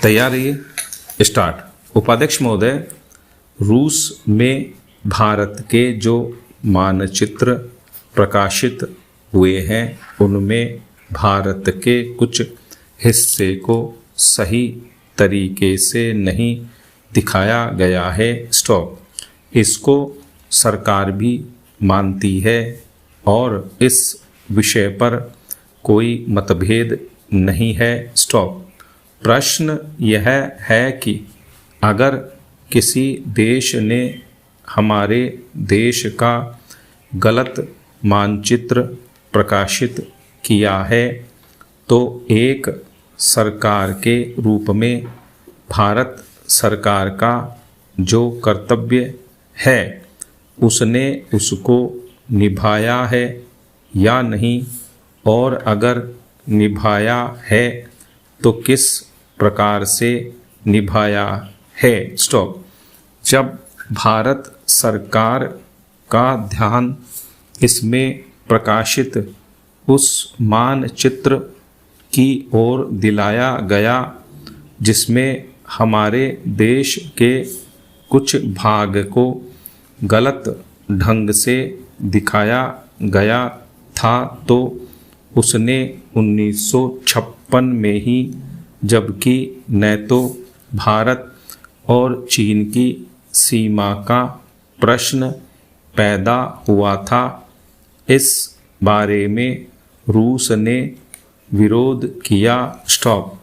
तैयार रहिए। स्टार्ट। उपाध्यक्ष महोदय, रूस में भारत के जो मानचित्र प्रकाशित हुए हैं उनमें भारत के कुछ हिस्से को सही तरीके से नहीं दिखाया गया है। स्टॉप। इसको सरकार भी मानती है और इस विषय पर कोई मतभेद नहीं है। स्टॉप। प्रश्न यह है कि अगर किसी देश ने हमारे देश का गलत मानचित्र प्रकाशित किया है तो एक सरकार के रूप में भारत सरकार का जो कर्तव्य है उसने उसको निभाया है या नहीं, और अगर निभाया है तो किस प्रकार से निभाया है। स्टॉप। जब भारत सरकार का ध्यान इसमें प्रकाशित उस मानचित्र की ओर दिलाया गया जिसमें हमारे देश के कुछ भाग को गलत ढंग से दिखाया गया था, तो उसने 1956 में ही, जबकि न तो भारत और चीन की सीमा का प्रश्न पैदा हुआ था, इस बारे में रूस ने विरोध किया। स्टॉप।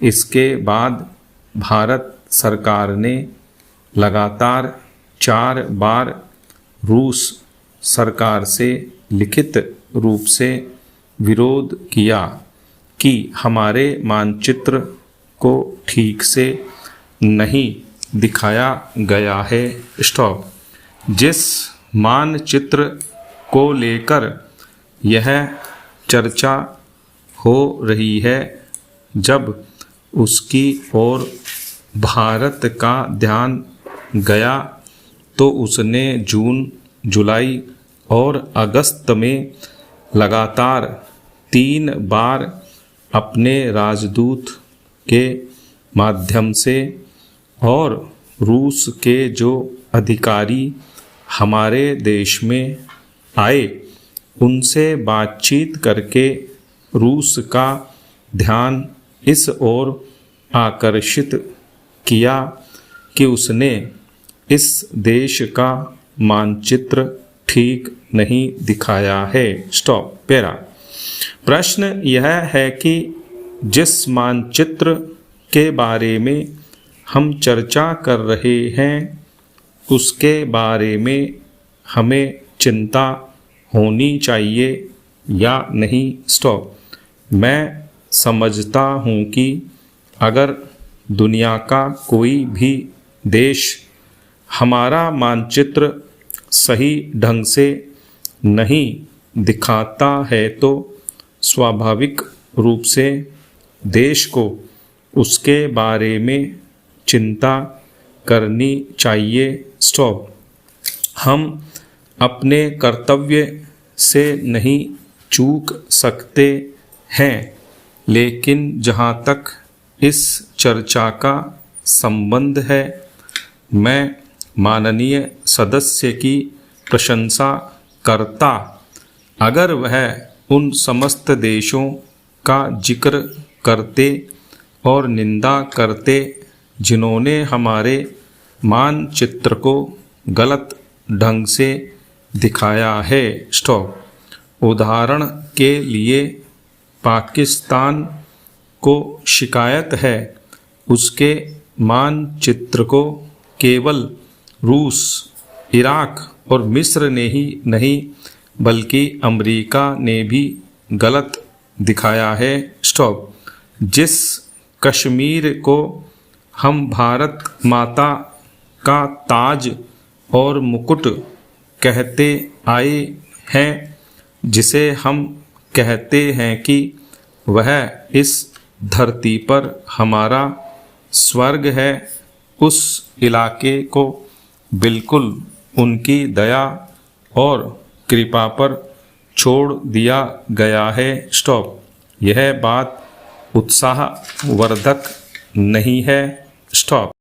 इसके बाद भारत सरकार ने लगातार 4 बार रूस सरकार से लिखित रूप से विरोध किया कि हमारे मानचित्र को ठीक से नहीं दिखाया गया है। स्टॉप। जिस मानचित्र को लेकर यह चर्चा हो रही है, जब उसकी ओर भारत का ध्यान गया तो उसने जून, जुलाई और अगस्त में लगातार 3 बार अपने राजदूत के माध्यम से और रूस के जो अधिकारी हमारे देश में आए उनसे बातचीत करके रूस का ध्यान इस ओर आकर्षित किया कि उसने इस देश का मानचित्र ठीक नहीं दिखाया है। स्टॉप। पैरा। प्रश्न यह है कि जिस मानचित्र के बारे में हम चर्चा कर रहे हैं उसके बारे में हमें चिंता होनी चाहिए या नहीं। स्टॉप। मैं समझता हूँ कि अगर दुनिया का कोई भी देश हमारा मानचित्र सही ढंग से नहीं दिखाता है तो स्वाभाविक रूप से देश को उसके बारे में चिंता करनी चाहिए। स्टॉप। हम अपने कर्तव्य से नहीं चूक सकते हैं, लेकिन जहाँ तक इस चर्चा का संबंध है, मैं माननीय सदस्य की प्रशंसा करता अगर वह उन समस्त देशों का जिक्र करते और निंदा करते जिन्होंने हमारे मानचित्र को गलत ढंग से दिखाया है। स्टॉप। उदाहरण के लिए पाकिस्तान को शिकायत है उसके मानचित्र को केवल रूस, इराक और मिस्र ने ही नहीं बल्कि अमेरिका ने भी गलत दिखाया है। स्टॉप। जिस कश्मीर को हम भारत माता का ताज और मुकुट कहते आए हैं, जिसे हम कहते हैं कि वह इस धरती पर हमारा स्वर्ग है, उस इलाके को बिल्कुल उनकी दया और कृपा पर छोड़ दिया गया है। स्टॉप। यह बात उत्साहवर्धक नहीं है, स्टॉप।